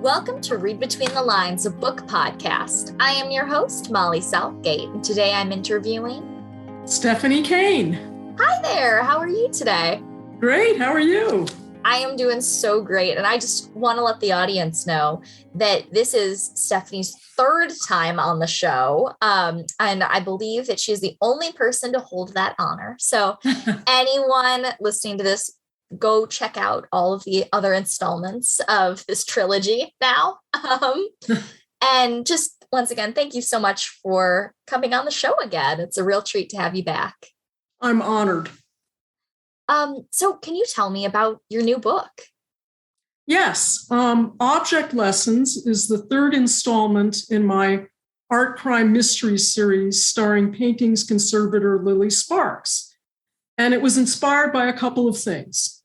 Welcome to Read Between the Lines, a book podcast. I am your host, Molly Southgate, and today I'm interviewing Stephanie Kane. Hi there, how are you today? Great, how are you? I am doing so great, and I just want to let the audience know that this is Stephanie's third time on the show, and I believe that she's the only person to hold that honor. So anyone listening to this, go check out all of the other installments of this trilogy now. And just once again, thank you so much for coming on the show again. It's a real treat to have you back. I'm honored. So can you tell me about your new book? Yes. Object Lessons is the third installment in my art crime mystery series starring paintings conservator Lily Sparks. And it was inspired by a couple of things.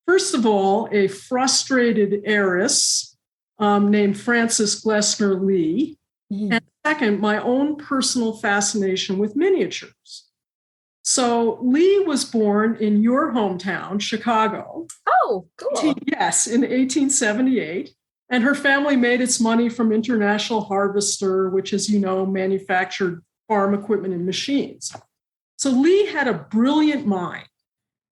First of all, a frustrated heiress named Frances Glessner Lee. Mm-hmm. And second, my own personal fascination with miniatures. So Lee was born in your hometown, Chicago. Oh, cool. Yes, in 1878. And her family made its money from International Harvester, which, as you know, manufactured farm equipment and machines. So Lee had a brilliant mind.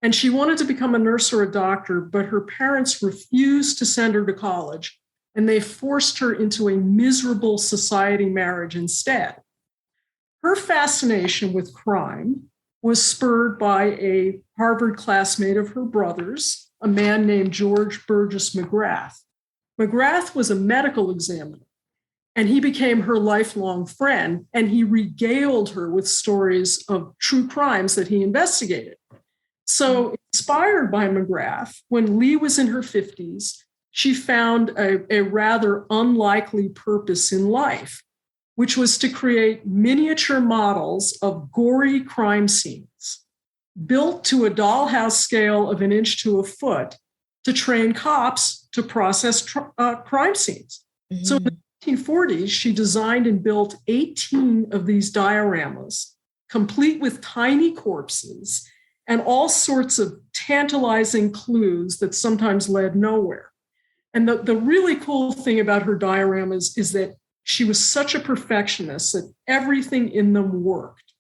And she wanted to become a nurse or a doctor, but her parents refused to send her to college, and they forced her into a miserable society marriage instead. Her fascination with crime was spurred by a Harvard classmate of her brother's, a man named George Burgess McGrath. McGrath was a medical examiner, and he became her lifelong friend, and he regaled her with stories of true crimes that he investigated. So, inspired by McGrath, when Lee was in her 50s, she found a rather unlikely purpose in life, which was to create miniature models of gory crime scenes, built to a dollhouse scale of 1 inch to a foot, to train cops to process crime scenes. Mm-hmm. So, in the 1940s, she designed and built 18 of these dioramas, complete with tiny corpses and all sorts of tantalizing clues that sometimes led nowhere. And the really cool thing about her dioramas is that she was such a perfectionist that everything in them worked.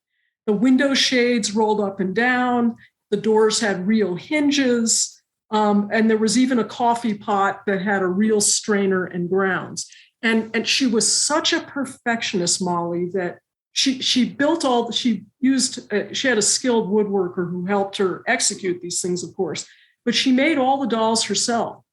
The window shades rolled up and down, the doors had real hinges, and there was even a coffee pot that had a real strainer and grounds. And she was such a perfectionist, Molly, that she built she had a skilled woodworker who helped her execute these things, of course, but she made all the dolls herself.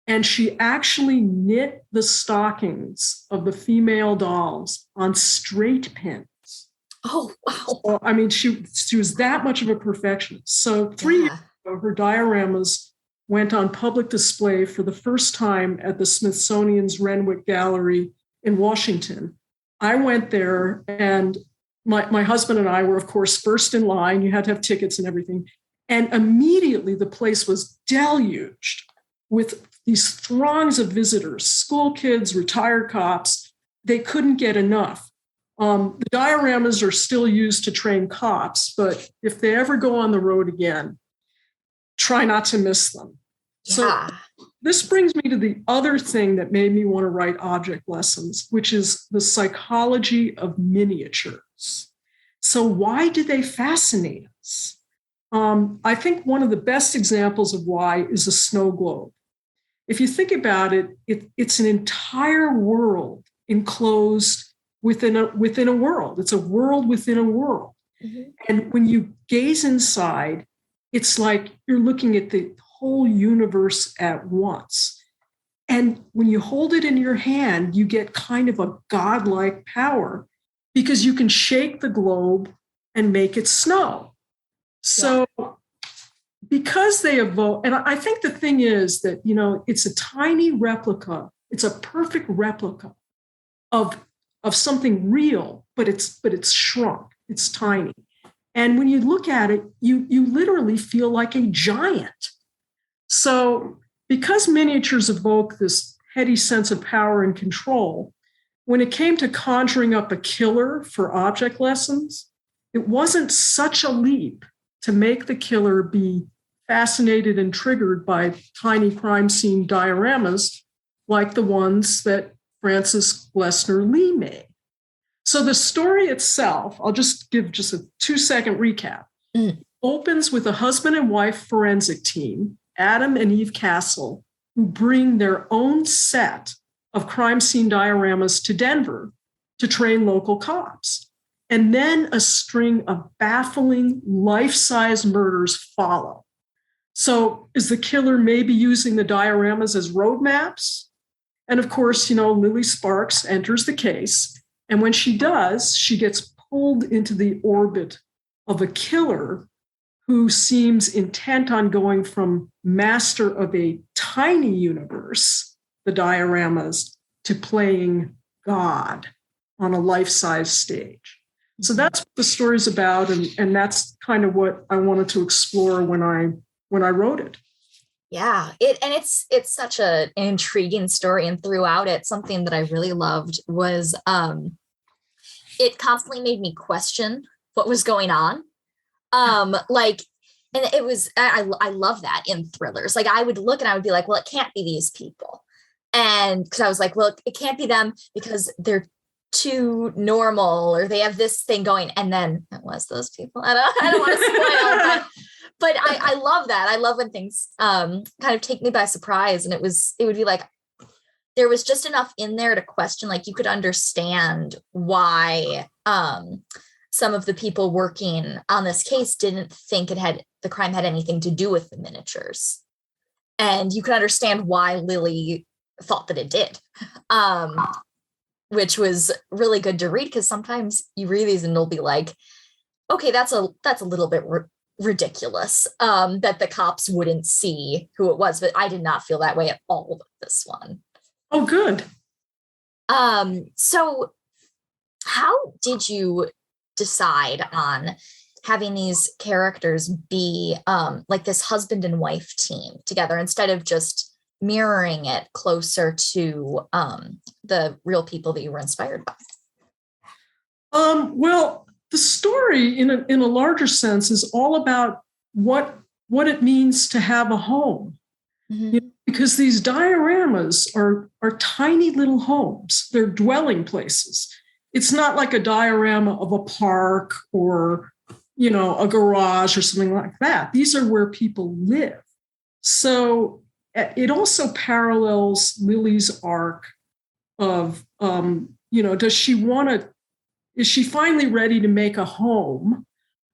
And she actually knit the stockings of the female dolls on straight pins. Oh, wow. So, I mean, she was that much of a perfectionist. So 3 years ago, her dioramas went on public display for the first time at the Smithsonian's Renwick Gallery in Washington. I went there, and my husband and I were, of course, first in line. You had to have tickets and everything. And immediately the place was deluged with these throngs of visitors, school kids, retired cops. They couldn't get enough. The dioramas are still used to train cops, but if they ever go on the road again, try not to miss them. Yeah. So this brings me to the other thing that made me want to write Object Lessons, which is the psychology of miniatures. So why do they fascinate us? I think one of the best examples of why is a snow globe. If you think about it, it's an entire world enclosed within a world. It's a world within a world. Mm-hmm. And when you gaze inside, it's like you're looking at the whole universe at once. And when you hold it in your hand, you get kind of a godlike power because you can shake the globe and make it snow. So because they evoke, and I think the thing is that, it's a tiny replica. It's a perfect replica of something real, but it's shrunk. It's tiny. And when you look at it, you literally feel like a giant. So because miniatures evoke this heady sense of power and control, when it came to conjuring up a killer for Object Lessons, it wasn't such a leap to make the killer be fascinated and triggered by tiny crime scene dioramas, like the ones that Frances Glessner Lee made. So the story itself, I'll just give just a 2-second recap, opens with a husband and wife forensic team, Adam and Eve Castle, who bring their own set of crime scene dioramas to Denver to train local cops. And then a string of baffling life-size murders follow. So is the killer maybe using the dioramas as roadmaps? And of course, Lily Sparks enters the case. And when she does, she gets pulled into the orbit of a killer who seems intent on going from master of a tiny universe, the dioramas, to playing God on a life-size stage. So that's what the story's about, and that's kind of what I wanted to explore when I wrote it. Yeah, it's such an intriguing story, and throughout it, something that I really loved was it constantly made me question what was going on. And it was I love that in thrillers. Like, I would look and I would be like, well, it can't be these people, and because I was like, well, it can't be them because they're too normal or they have this thing going, and then it was those people. I don't want to spoil, but I love that. I love when things kind of take me by surprise, and it would be like there was just enough in there to question, like you could understand why some of the people working on this case didn't think the crime had anything to do with the miniatures, and you could understand why Lily thought that it did. Which was really good to read, because sometimes you read these and it'll be like, okay, that's a little bit ridiculous that the cops wouldn't see who it was, but I did not feel that way at all with this one. Oh, good. So how did you decide on having these characters be like this husband and wife team together instead of just mirroring it closer to the real people that you were inspired by? Well, the story in a larger sense is all about what it means to have a home. Mm-hmm. Because these dioramas are tiny little homes. They're dwelling places. It's not like a diorama of a park or, a garage or something like that. These are where people live. So it also parallels Lily's arc of, is she finally ready to make a home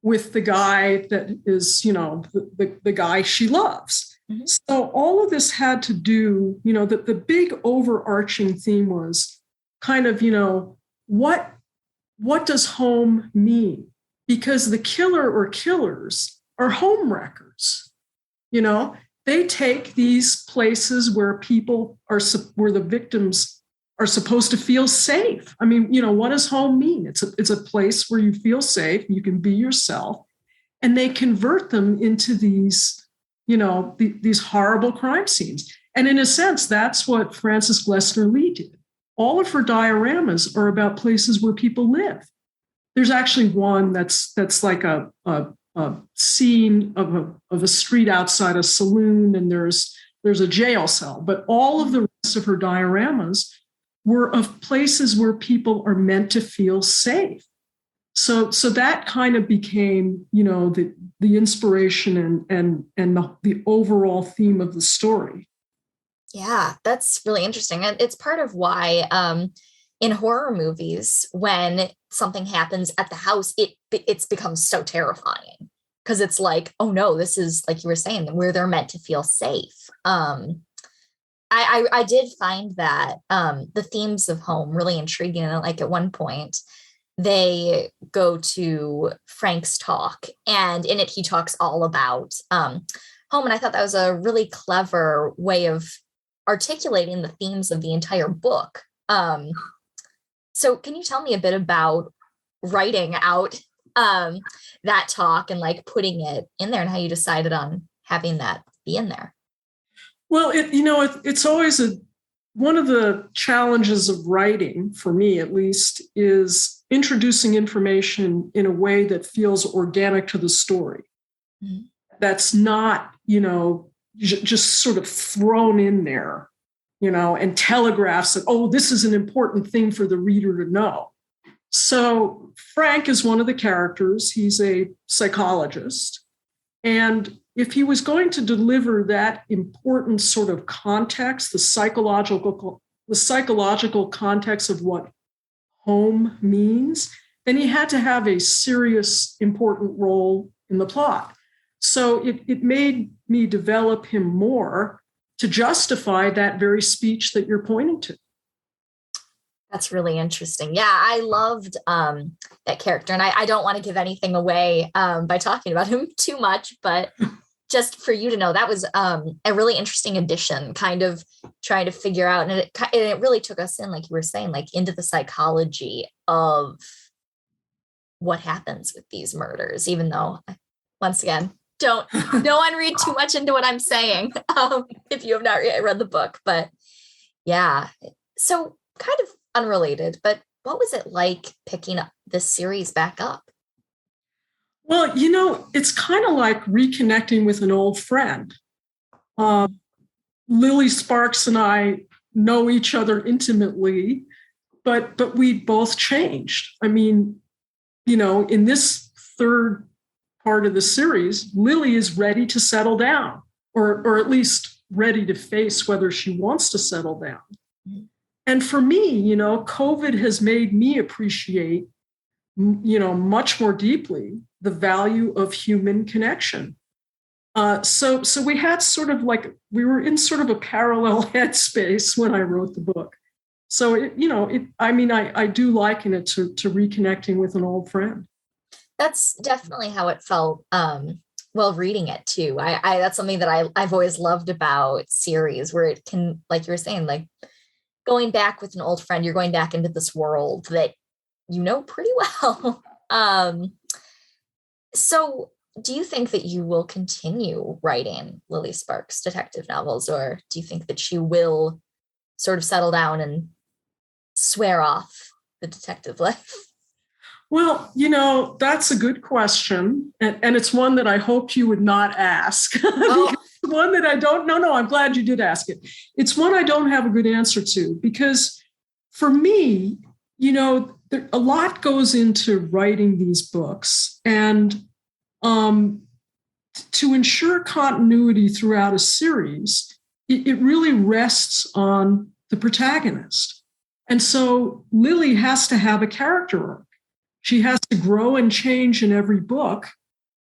with the guy that is, the guy she loves? Mm-hmm. So all of this had to do, the big overarching theme was kind of, what does home mean? Because the killer or killers are home wreckers, They take these places where where the victims are supposed to feel safe. I mean, what does home mean? It's a place where you feel safe, you can be yourself, and they convert them into these, these horrible crime scenes. And in a sense, that's what Frances Glessner Lee did. All of her dioramas are about places where people live. There's actually one that's like a scene of a street outside a saloon, and there's a jail cell. But all of the rest of her dioramas were of places where people are meant to feel safe. So that kind of became, the inspiration and the overall theme of the story. Yeah, that's really interesting. And it's part of why in horror movies, when something happens at the house, it's becomes so terrifying, because it's like, oh no, this is, like you were saying, where they're meant to feel safe. I did find that the themes of home really intriguing. And like at one point, they go to Frank's talk, and in it he talks all about home. And I thought that was a really clever way of articulating the themes of the entire book. So can you tell me a bit about writing out that talk and like putting it in there, and how you decided on having that be in there? Well, it's always one of the challenges of writing, for me at least, is introducing information in a way that feels organic to the story. Mm-hmm. That's not, just sort of thrown in there and telegraphs that, oh, this is an important thing for the reader to know. So Frank is one of the characters. He's a psychologist. And if he was going to deliver that important sort of context, the psychological context of what home means, then he had to have a serious, important role in the plot. So it made me develop him more to justify that very speech that you're pointing to. That's really interesting. Yeah, I loved that character. And I don't want to give anything away by talking about him too much, but just for you to know, that was a really interesting addition, kind of trying to figure out. And it really took us in, like you were saying, like into the psychology of what happens with these murders, even though, once again, no one read too much into what I'm saying if you have not read the book. But yeah, so kind of unrelated, but what was it like picking up this series back up? Well, it's kind of like reconnecting with an old friend. Lily Sparks and I know each other intimately, but we both changed. I mean, in this third part of the series, Lily is ready to settle down, or at least ready to face whether she wants to settle down. Mm-hmm. And for me, COVID has made me appreciate, much more deeply the value of human connection. So we had we were in sort of a parallel headspace when I wrote the book. So I do liken it to reconnecting with an old friend. That's definitely how it felt. While reading it too, I that's something that I've always loved about series, where it can, like you were saying, like going back with an old friend, you're going back into this world that pretty well. So do you think that you will continue writing Lily Sparks detective novels, or do you think that she will sort of settle down and swear off the detective life? Well, that's a good question. And it's one that I hoped you would not ask. Oh. One that I don't, no, I'm glad you did ask it. It's one I don't have a good answer to, because for me, a lot goes into writing these books. And to ensure continuity throughout a series, it really rests on the protagonist. And so Lily has to have a character arc. She has to grow and change in every book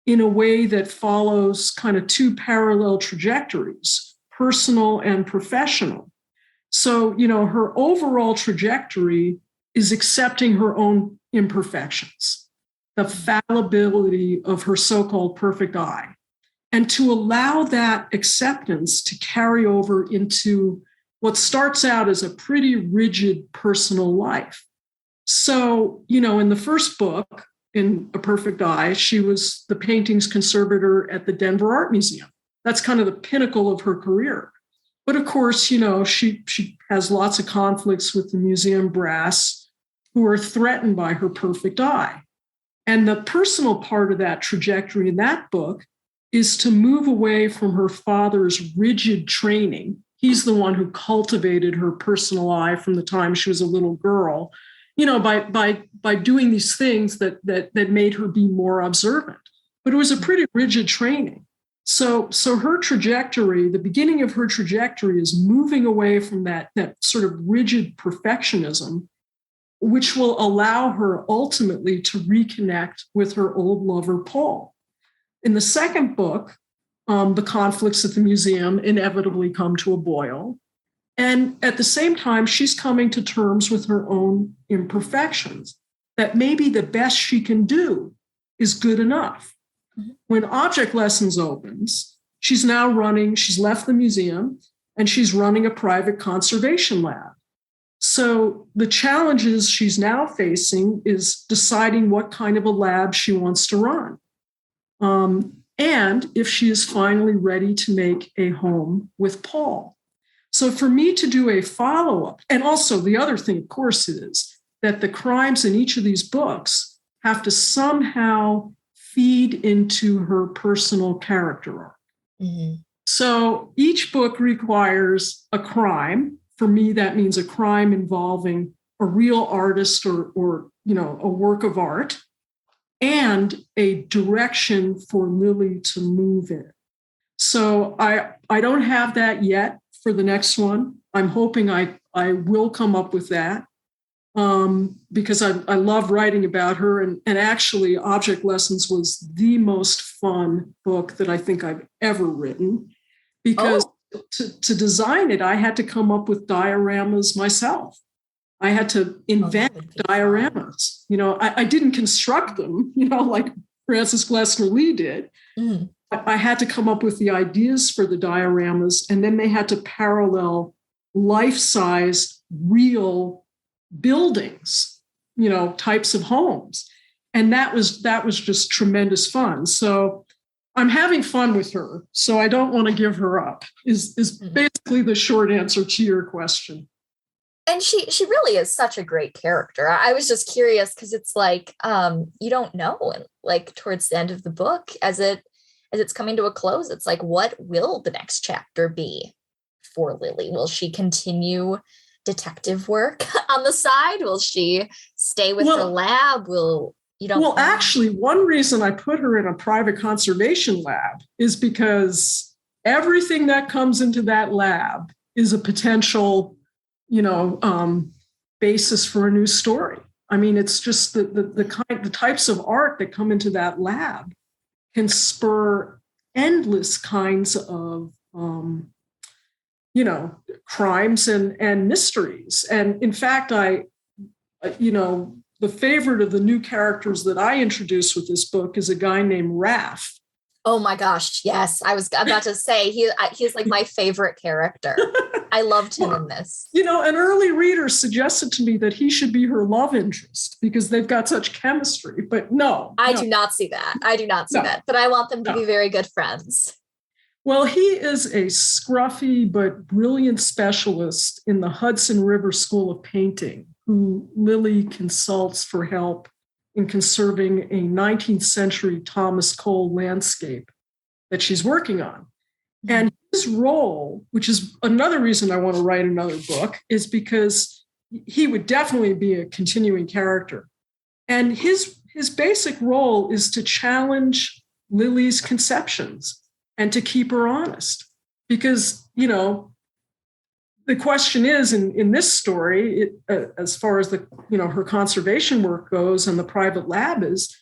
in a way that follows kind of two parallel trajectories, personal and professional. So, her overall trajectory is accepting her own imperfections, the fallibility of her so-called perfect eye, and to allow that acceptance to carry over into what starts out as a pretty rigid personal life. So, in the first book, in A Perfect Eye, she was the paintings conservator at the Denver Art Museum. That's kind of the pinnacle of her career. But of course, she has lots of conflicts with the museum brass, who are threatened by her perfect eye. And the personal part of that trajectory in that book is to move away from her father's rigid training. He's the one who cultivated her personal eye from the time she was a little girl, by doing these things that made her be more observant. But it was a pretty rigid training. So her trajectory, the beginning of her trajectory, is moving away from that sort of rigid perfectionism, which will allow her ultimately to reconnect with her old lover, Paul. In the second book, the conflicts at the museum inevitably come to a boil. And at the same time, she's coming to terms with her own imperfections, that maybe the best she can do is good enough. Mm-hmm. When Object Lessons opens, she's left the museum, and she's running a private conservation lab. So the challenges she's now facing is deciding what kind of a lab she wants to run. And if she is finally ready to make a home with Paul. So for me to do a follow-up, and also the other thing, of course, is that the crimes in each of these books have to somehow feed into her personal character arc. Mm-hmm. So each book requires a crime for me, that means a crime involving a real artist or a work of art, and a direction for Lily to move in. So I don't have that yet for the next one. I'm hoping I will come up with that, because I love writing about her. And actually, Object Lessons was the most fun book that I think I've ever written, because to design it, I had to come up with dioramas myself. I had to invent dioramas. I didn't construct them, like Frances Glessner Lee did. Mm. I had to come up with the ideas for the dioramas, and then they had to parallel life-size, real buildings, types of homes. And that was just tremendous fun. So I'm having fun with her. So I don't want to give her up, is basically the short answer to your question. And she really is such a great character. I was just curious because it's like, you don't know, and like towards the end of the book, as it's coming to a close, it's like, what will the next chapter be for Lily? Will she continue detective work on the side? Will she stay with her lab? Actually, one reason I put her in a private conservation lab is because everything that comes into that lab is a potential basis for a new story. I mean, it's just the types of art that come into that lab can spur endless kinds of crimes and mysteries. And in fact, the favorite of the new characters that I introduced with this book is a guy named Raph. Oh my gosh, yes. I was about to say he's like my favorite character. I loved him in this. An early reader suggested to me that he should be her love interest because they've got such chemistry, but no. I do not see that. But I want them to be very good friends. Well, he is a scruffy but brilliant specialist in the Hudson River School of Painting, who Lily consults for help in conserving a 19th century Thomas Cole landscape that she's working on. And his role, which is another reason I want to write another book, is because he would definitely be a continuing character. And his basic role is to challenge Lily's conceptions and to keep her honest. Because, the question is in this story, as far as her conservation work goes and the private lab is,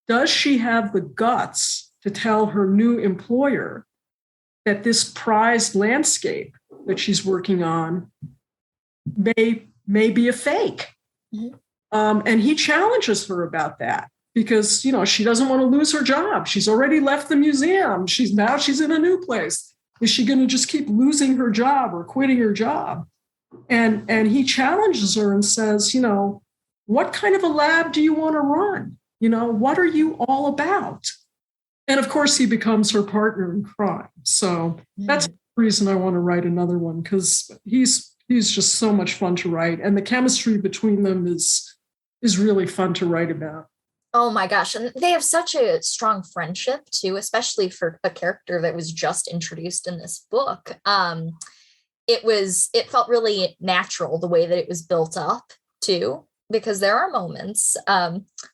does she have the guts to tell her new employer that this prized landscape that she's working on may be a fake? Mm-hmm. And he challenges her about that because, she doesn't want to lose her job. She's already left the museum. She's in a new place. Is she going to just keep losing her job or quitting her job? And he challenges her and says, what kind of a lab do you want to run? What are you all about? And of course, he becomes her partner in crime. So that's the reason I want to write another one, because he's just so much fun to write. And the chemistry between them is really fun to write about. Oh my gosh. And they have such a strong friendship too, especially for a character that was just introduced in this book. It felt really natural the way that it was built up too, because there are moments,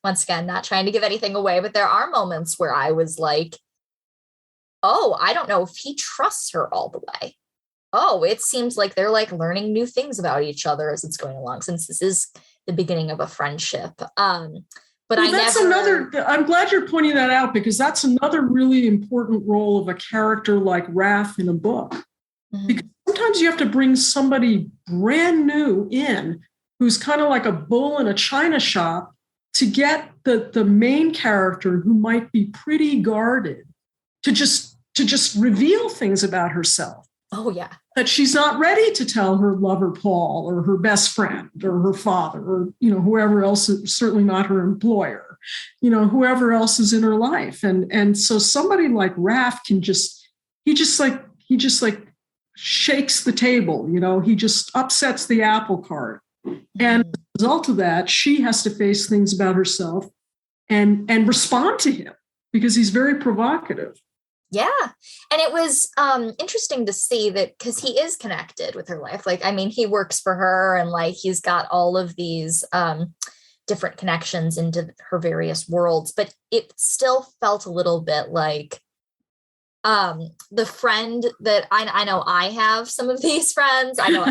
once again, not trying to give anything away, but there are moments where I was like, oh, I don't know if he trusts her all the way. Oh, it seems like they're like learning new things about each other as it's going along, since this is the beginning of a friendship. But I'm glad you're pointing that out, because that's another really important role of a character like Raph in a book. Mm-hmm. Because sometimes you have to bring somebody brand new in who's kind of like a bull in a china shop to get the main character, who might be pretty guarded, to just reveal things about herself. Oh, yeah. That she's not ready to tell her lover, Paul, or her best friend, or her father, or, whoever else, certainly not her employer, whoever else is in her life. And so somebody like Raph can he just shakes the table, he just upsets the apple cart. And as a result of that, she has to face things about herself and respond to him, because he's very provocative. Yeah. And it was interesting to see that because he is connected with her life. Like, I mean, he works for her and like he's got all of these different connections into her various worlds, but it still felt a little bit like the friend that I know I have some of these friends. I know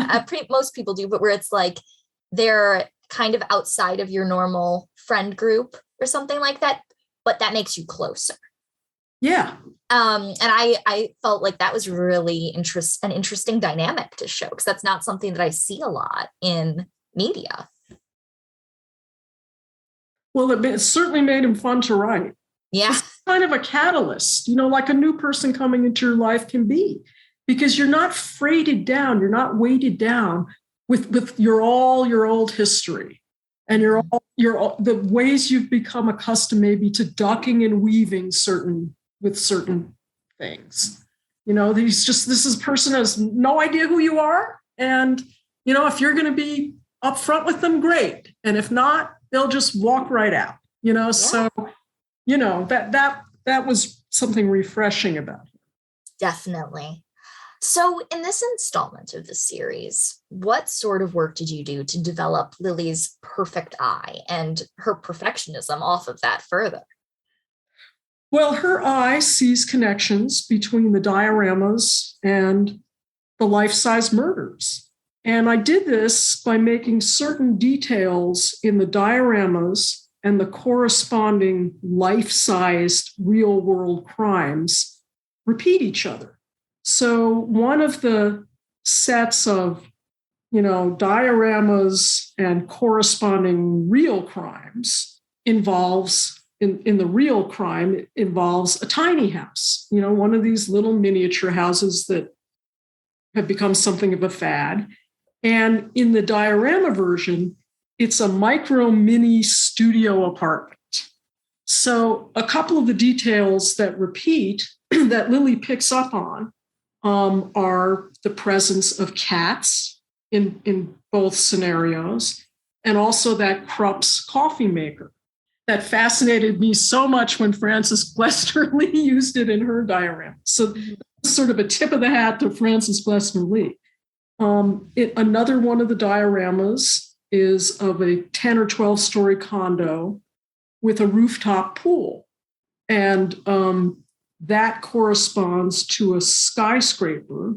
most people do, but where it's like they're kind of outside of your normal friend group or something like that, but that makes you closer. Yeah. And I felt like that was really an interesting dynamic to show because that's not something that I see a lot in media. Well, it certainly made him fun to write. Yeah. It's kind of a catalyst, like a new person coming into your life can be, because you're not freighted down, you're not weighted down with your old history and your the ways you've become accustomed maybe to ducking and weaving certain things. This is a person has no idea who you are, and if you're going to be upfront with them, great, and if not, they'll just walk right out. Yeah. So that was something refreshing about it. Definitely. So in this installment of the series, what sort of work did you do to develop Lily's perfect eye and her perfectionism off of that further? Well, her eye sees connections between the dioramas and the life-size murders. And I did this by making certain details in the dioramas and the corresponding life-sized real-world crimes repeat each other. So one of the sets of, dioramas and corresponding real crimes involves, in the real crime, it involves a tiny house, one of these little miniature houses that have become something of a fad. And in the diorama version, it's a micro mini studio apartment. So a couple of the details that repeat that Lily picks up on are the presence of cats in both scenarios, and also that Krupp's coffee maker. That fascinated me so much when Frances Glessner Lee used it in her diorama. So sort of a tip of the hat to Frances Glessner Lee. Another one of the dioramas is of a 10 or 12-story condo with a rooftop pool. And that corresponds to a skyscraper,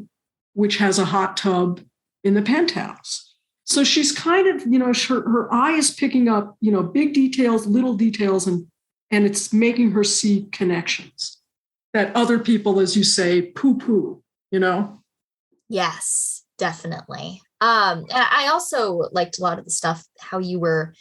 which has a hot tub in the penthouse. So she's kind of, her eye is picking up, big details, little details, and it's making her see connections that other people, as you say, poo-poo, Yes, definitely. And I also liked a lot of the stuff, how you were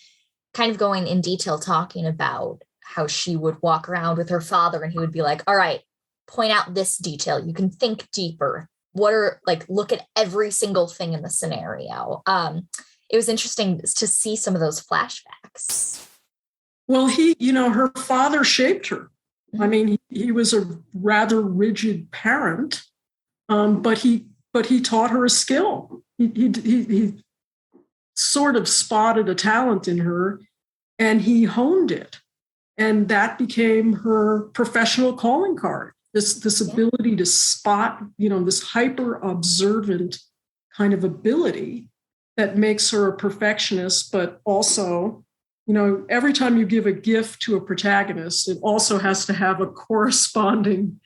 kind of going in detail talking about how she would walk around with her father and he would be like, all right, point out this detail. You can think deeper. Look at every single thing in the scenario. It was interesting to see some of those flashbacks. Well, her father shaped her. Mm-hmm. I mean, he was a rather rigid parent, but he taught her a skill. He sort of spotted a talent in her, and he honed it, and that became her professional calling card. This ability to spot, this hyper observant kind of ability that makes her a perfectionist, but also, every time you give a gift to a protagonist, it also has to have a corresponding,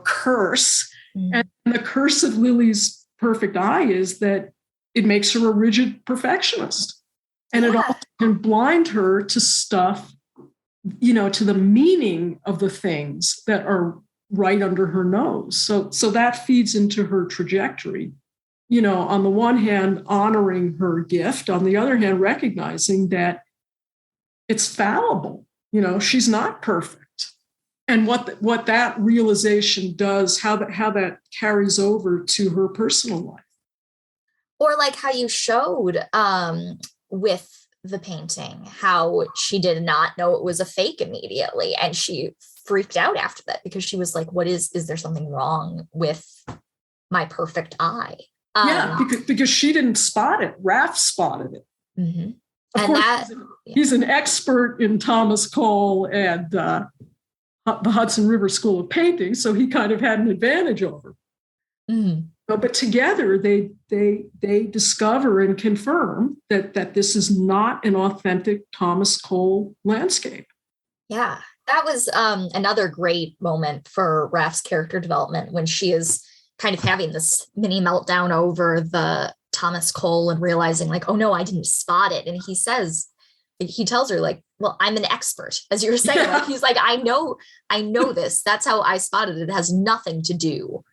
curse. Mm. And the curse of Lily's perfect eye is that it makes her a rigid perfectionist. And it also can blind her to stuff, to the meaning of the things that are right under her nose. So that feeds into her trajectory. On the one hand, honoring her gift, on the other hand, recognizing that it's fallible. She's not perfect. And what that realization does, how that carries over to her personal life. Or like how you showed with the painting, how she did not know it was a fake immediately. And she freaked out after that because she was like, is there something wrong with my perfect eye? Because she didn't spot it. Raph spotted it. Mm-hmm. Of course, he's an expert in Thomas Cole and the Hudson River School of Painting, so he kind of had an advantage over. But together they discover and confirm that this is not an authentic Thomas Cole landscape. Yeah, that was another great moment for Raph's character development when she is kind of having this mini meltdown over the Thomas Cole and realizing like, oh no, I didn't spot it. And he tells her like, well, I'm an expert, as you were saying. Yeah. Like, he's like, I know this. That's how I spotted it. It has nothing to do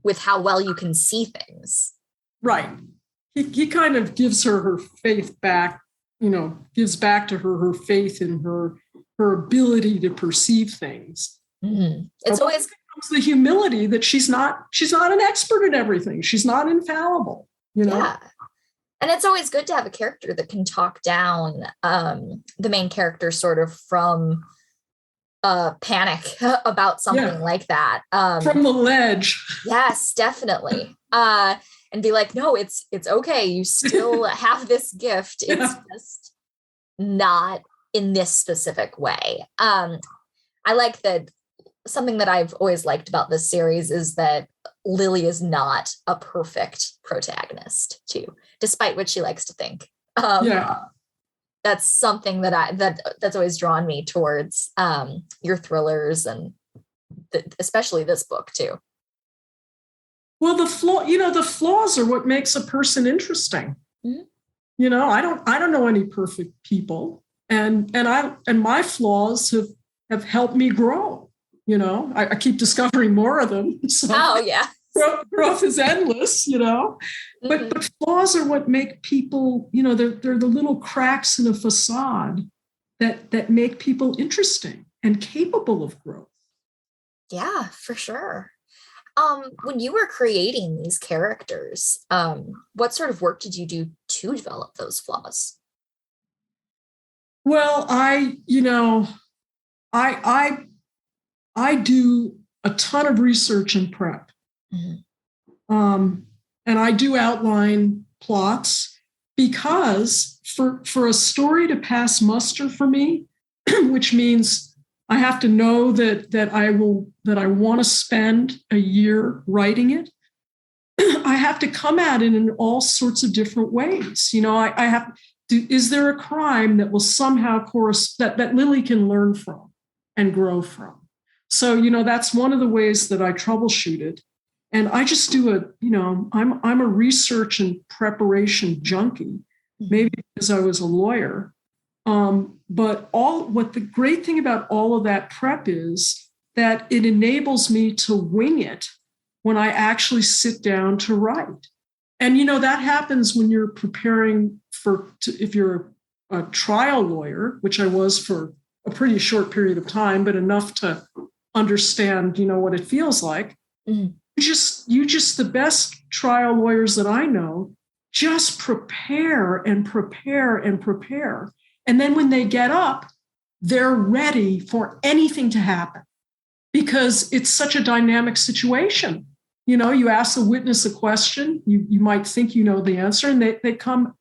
with how well you can see things. Right. He kind of gives her faith back, gives back to her faith in her ability to perceive things. Mm-hmm. It's always the humility that she's not an expert at everything. She's not infallible, Yeah. And it's always good to have a character that can talk down the main character sort of from panic about something like that. From the ledge. Yes, definitely. And be like, no, it's okay. You still have this gift. It's just not in this specific way. I like that. Something that I've always liked about this series is that Lily is not a perfect protagonist too, despite what she likes to think. That's something that's always drawn me towards your thrillers and especially this book too. Well, the flaws are what makes a person interesting. Mm-hmm. I don't know any perfect people, and my flaws have helped me grow. I keep discovering more of them. So growth is endless, Mm-hmm. But flaws are what make people, they're the little cracks in a facade that make people interesting and capable of growth. Yeah, for sure. When you were creating these characters, what sort of work did you do to develop those flaws? Well, I do a ton of research and prep. Mm-hmm. And I do outline plots because for a story to pass muster for me, which means I have to know that I want to spend a year writing it, I have to come at it in all sorts of different ways. I have to, is there a crime that will somehow that Lily can learn from and grow from? So, that's one of the ways that I troubleshoot it. And I just do I'm a research and preparation junkie, maybe because I was a lawyer. But what the great thing about all of that prep is that it enables me to wing it when I actually sit down to write. And, that happens when you're preparing if you're a trial lawyer, which I was for a pretty short period of time, but enough to understand, what it feels like. Mm. The best trial lawyers that I know just prepare and prepare and prepare. And then when they get up, they're ready for anything to happen because it's such a dynamic situation. You ask a witness a question, you might think you know the answer, and they come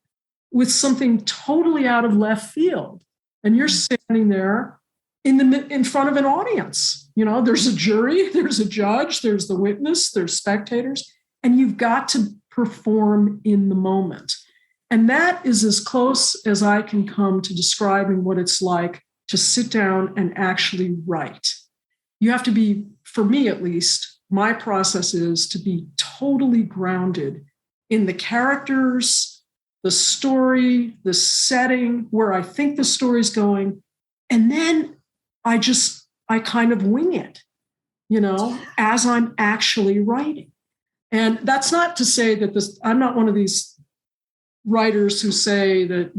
with something totally out of left field. And you're standing there in front of an audience. There's a jury, there's a judge, there's the witness, there's spectators, and you've got to perform in the moment. And that is as close as I can come to describing what it's like to sit down and actually write. You have to be, for me at least, my process is to be totally grounded in the characters, the story, the setting, where I think the story's going. And then I kind of wing it, as I'm actually writing. And that's not to say that I'm not one of these writers who say that,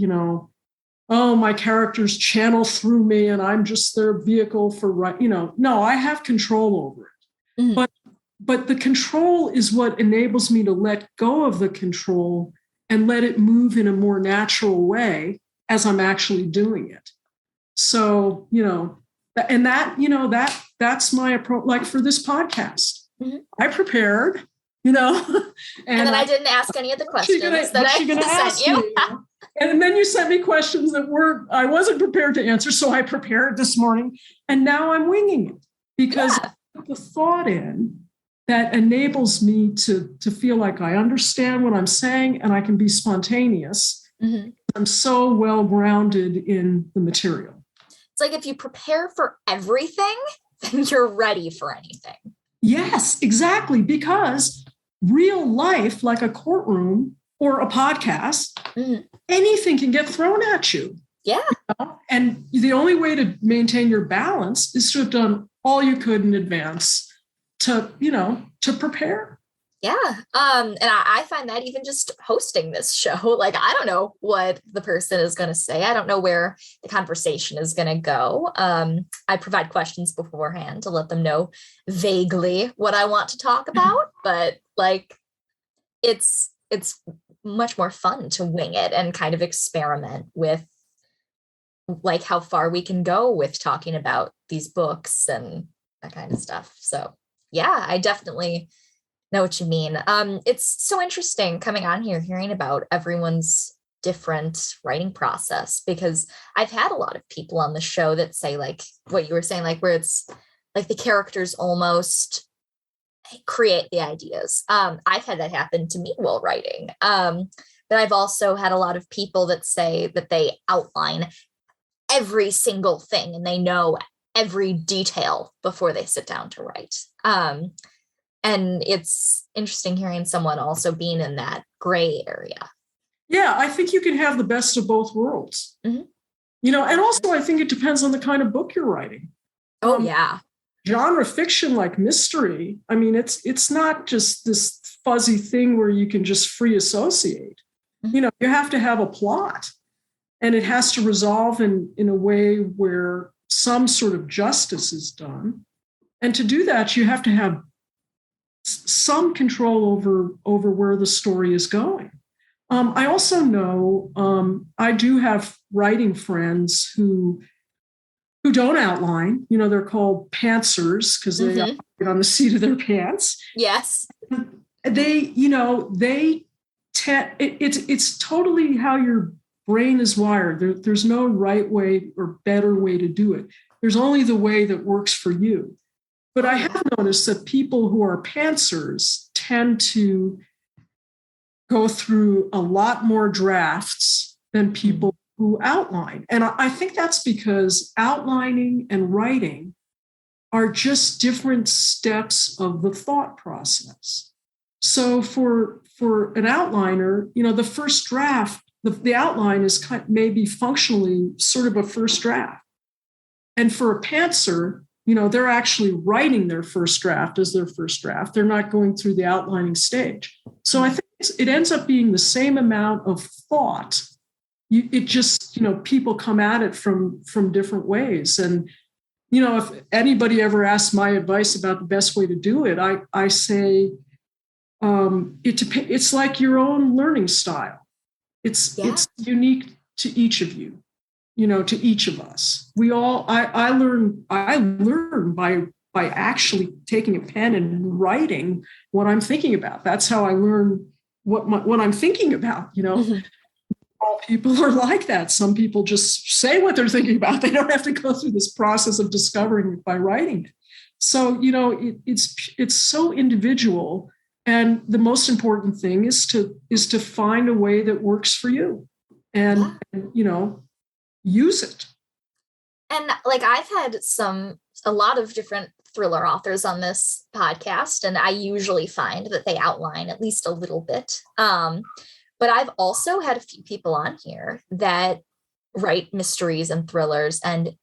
oh, my characters channel through me and I'm just their vehicle for writing. No, I have control over it. Mm. But the control is what enables me to let go of the control and let it move in a more natural way as I'm actually doing it. So, and that's my approach. Like for this podcast, mm-hmm. I prepared, and then I didn't ask any of the questions that I sent you. And then you sent me questions that I wasn't prepared to answer. So I prepared this morning and now I'm winging it. because I put the thought in that enables me to feel like I understand what I'm saying and I can be spontaneous. Mm-hmm. I'm so well grounded in the material. It's like if you prepare for everything, then you're ready for anything. Yes, exactly. Because real life, like a courtroom or a podcast, anything can get thrown at you. Yeah. You know? And the only way to maintain your balance is to have done all you could in advance to prepare. Yeah. And I find that even just hosting this show, like, I don't know what the person is going to say. I don't know where the conversation is going to go. I provide questions beforehand to let them know vaguely what I want to talk about, but like, it's much more fun to wing it and kind of experiment with like how far we can go with talking about these books and that kind of stuff. So yeah, I definitely know what you mean. It's so interesting coming on here, hearing about everyone's different writing process, because I've had a lot of people on the show that say like what you were saying, like where it's like the characters almost create the ideas. I've had that happen to me while writing. But I've also had a lot of people that say that they outline every single thing and they know every detail before they sit down to write. And it's interesting hearing someone also being in that gray area. Yeah, I think you can have the best of both worlds. Mm-hmm. You know, and also I think it depends on the kind of book you're writing. Oh, yeah. Genre fiction like mystery, I mean, it's not just this fuzzy thing where you can just free associate. Mm-hmm. You know, you have to have a plot, and it has to resolve in a way where some sort of justice is done. And to do that, you have to have some control over where the story is going. I also know I do have writing friends who don't outline. You know, they're called pantsers because they operate on the seat of their pants. Yes. It's totally how your brain is wired. There's no right way or better way to do it. There's only the way that works for you. But I have noticed that people who are pantsers tend to go through a lot more drafts than people who outline. And I think that's because outlining and writing are just different steps of the thought process. So for an outliner, you know, the first draft, the outline is maybe functionally sort of a first draft. And for a pantser, you know, they're actually writing their first draft as their first draft. They're not going through the outlining stage. So I think it ends up being the same amount of thought. It just, you know, people come at it from different ways. And, you know, if anybody ever asks my advice about the best way to do it, I say it's like your own learning style. It's unique to each of you. You know, to each of us. I learn by actually taking a pen and writing what I'm thinking about. That's how I learn what I'm thinking about, you know. Mm-hmm. All people are like that. Some people just say what they're thinking about. They don't have to go through this process of discovering it by writing it. So, you know, it's so individual. And the most important thing is to find a way that works for you. And you know, use it. And like I've had a lot of different thriller authors on this podcast, and I usually find that they outline at least a little bit. But I've also had a few people on here that write mysteries and thrillers and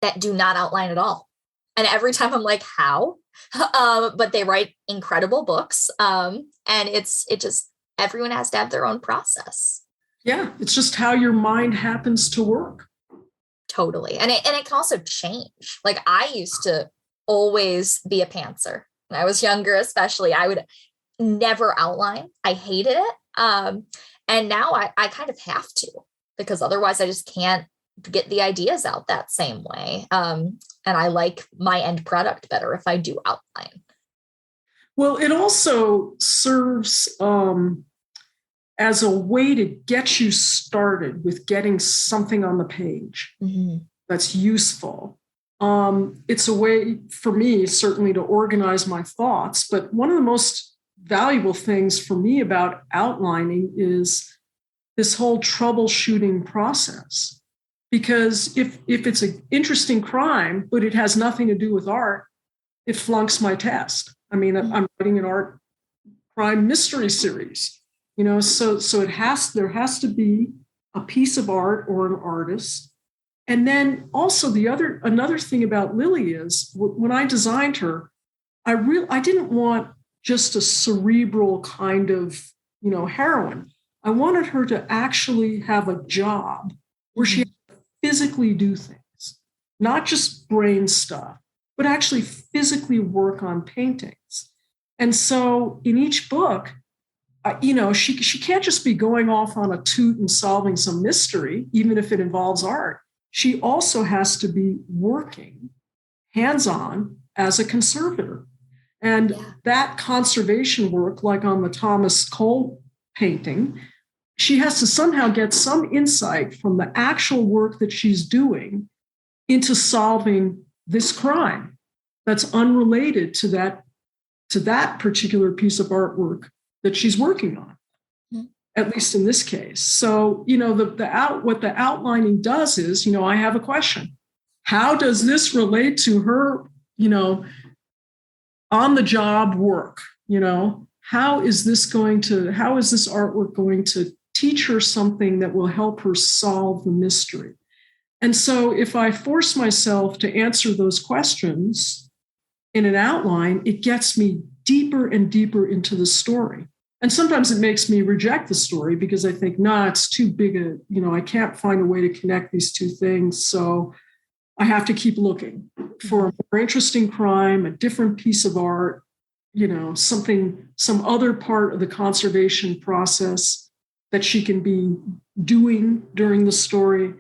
that do not outline at all. And every time I'm like, how? But they write incredible books. And it just, everyone has to have their own process. Yeah, it's just how your mind happens to work. Totally. And it can also change. Like I used to always be a pantser. When I was younger, especially, I would never outline. I hated it. And now I kind of have to, because otherwise I just can't get the ideas out that same way. And I like my end product better if I do outline. Well, it also serves as a way to get you started with getting something on the page that's useful. It's a way for me, certainly, to organize my thoughts. But one of the most valuable things for me about outlining is this whole troubleshooting process. Because if it's an interesting crime, but it has nothing to do with art, it flunks my test. I mean, I'm writing an art crime mystery series, so there has to be a piece of art or an artist. And then also another thing about Lily is when I designed her, I didn't want just a cerebral kind of, heroine. I wanted her to actually have a job where she had to physically do things, not just brain stuff, but actually physically work on paintings. And so in each book, she can't just be going off on a toot and solving some mystery, even if it involves art. She also has to be working hands-on as a conservator. And that conservation work, like on the Thomas Cole painting, she has to somehow get some insight from the actual work that she's doing into solving this crime that's unrelated to that particular piece of artwork that she's working on, at least in this case. So, what the outlining does is, I have a question. How does this relate to her, on the job work? How is this artwork going to teach her something that will help her solve the mystery? And so if I force myself to answer those questions in an outline, it gets me deeper and deeper into the story. And sometimes it makes me reject the story because I think, it's too big I can't find a way to connect these two things. So I have to keep looking for a more interesting crime, a different piece of art, some other part of the conservation process that she can be doing during the story.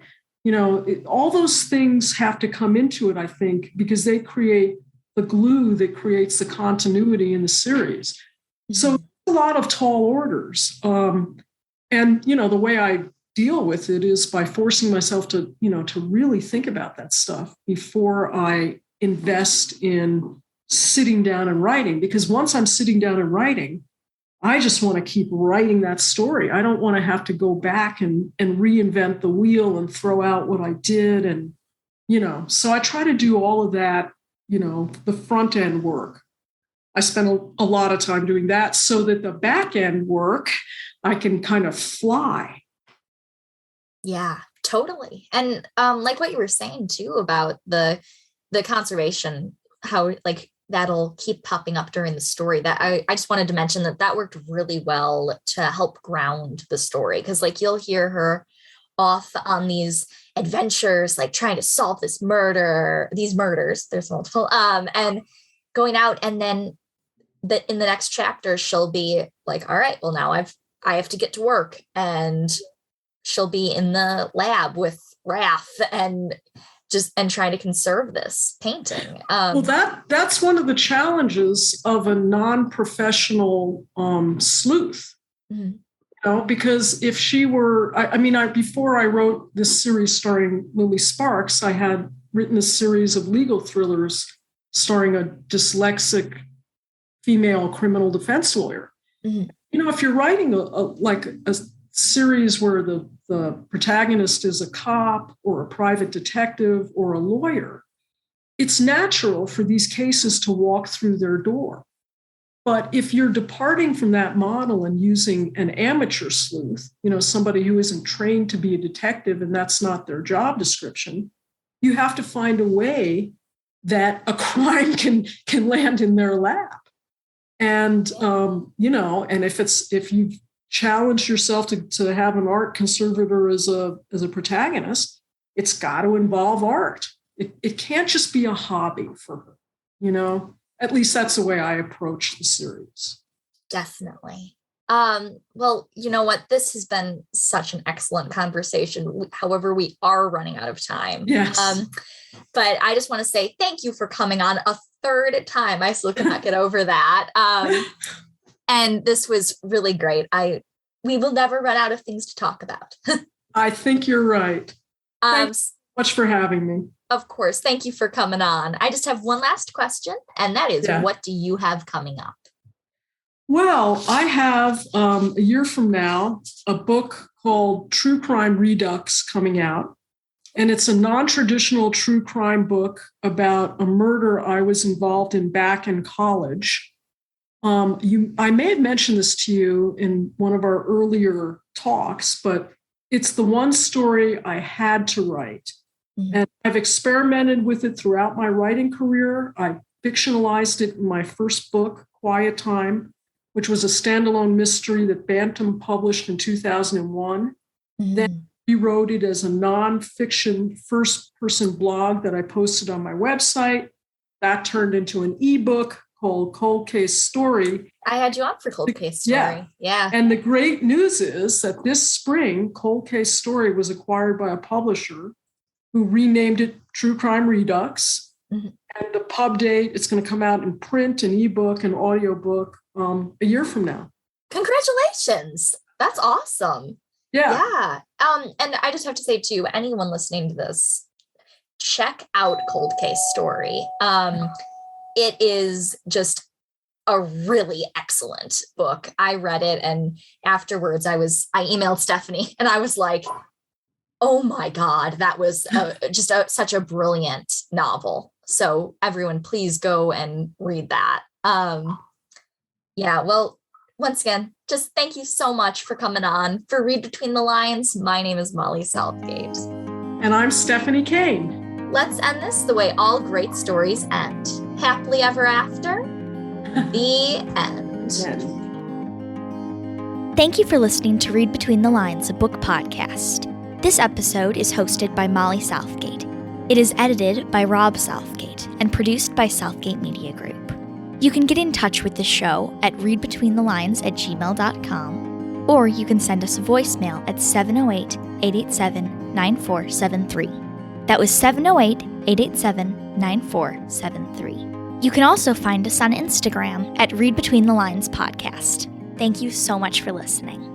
All those things have to come into it, I think, because they create the glue that creates the continuity in the series. So a lot of tall orders. And, the way I deal with it is by forcing myself to really think about that stuff before I invest in sitting down and writing. Because once I'm sitting down and writing, I just want to keep writing that story. I don't want to have to go back and reinvent the wheel and throw out what I did. And, so I try to do all of that, the front end work. I spend a lot of time doing that so that the back end work, I can kind of fly. Yeah, totally. And like what you were saying too about the conservation, how like that'll keep popping up during the story, that I just wanted to mention that worked really well to help ground the story. Because like you'll hear her off on these adventures, like trying to solve these murders, there's multiple, and going out, and then in the next chapter, she'll be like, all right, well now I have to get to work, and she'll be in the lab with Wrath and trying to conserve this painting. Well, that's one of the challenges of a non-professional sleuth. Because if she were, before I wrote this series starring Lily Sparks, I had written a series of legal thrillers starring a dyslexic female criminal defense lawyer. If you're writing a series where the protagonist is a cop or a private detective or a lawyer, it's natural for these cases to walk through their door. But if you're departing from that model and using an amateur sleuth, somebody who isn't trained to be a detective and that's not their job description, you have to find a way that a crime can land in their lap. And, and if you've challenged yourself to have an art conservator as a protagonist, it's got to involve art. It can't just be a hobby for her, At least that's the way I approach the series. Definitely. Well, you know what? This has been such an excellent conversation. However, we are running out of time. Yes. But I just want to say thank you for coming on a third time. I still cannot get over that. And this was really great. We will never run out of things to talk about. I think you're right. Thanks so much for having me. Of course. Thank you for coming on. I just have one last question, and that is, what do you have coming up? Well, I have a year from now a book called True Crime Redux coming out. And it's a non-traditional true crime book about a murder I was involved in back in college. I may have mentioned this to you in one of our earlier talks, but it's the one story I had to write. Mm-hmm. And I've experimented with it throughout my writing career. I fictionalized it in my first book, Quiet Time, which was a standalone mystery that Bantam published in 2001. Mm-hmm. Then rewrote it as a nonfiction first-person blog that I posted on my website. That turned into an ebook called Cold Case Story. I had you on for Cold Case Story. Yeah. And the great news is that this spring, Cold Case Story was acquired by a publisher who renamed it True Crime Redux. Mm-hmm. And the pub date, it's going to come out in print and ebook and audiobook a year from now. Congratulations. That's awesome. Yeah. And I just have to say, too, anyone listening to this, check out Cold Case Story. It is just a really excellent book. I read it, and afterwards I emailed Stephanie, and I was like, oh my God, that was such a brilliant novel. So everyone, please go and read that. Well, once again, just thank you so much for coming on. For Read Between the Lines, my name is Molly Southgate. And I'm Stephanie Kane. Let's end this the way all great stories end. Happily ever after. The end. Thank you for listening to Read Between the Lines, a book podcast. This episode is hosted by Molly Southgate. It is edited by Rob Southgate and produced by Southgate Media Group. You can get in touch with the show at readbetweenthelines@gmail.com, or you can send us a voicemail at 708-887-9473. That was 708-887-9473. You can also find us on Instagram at Read Between the Lines Podcast. Thank you so much for listening.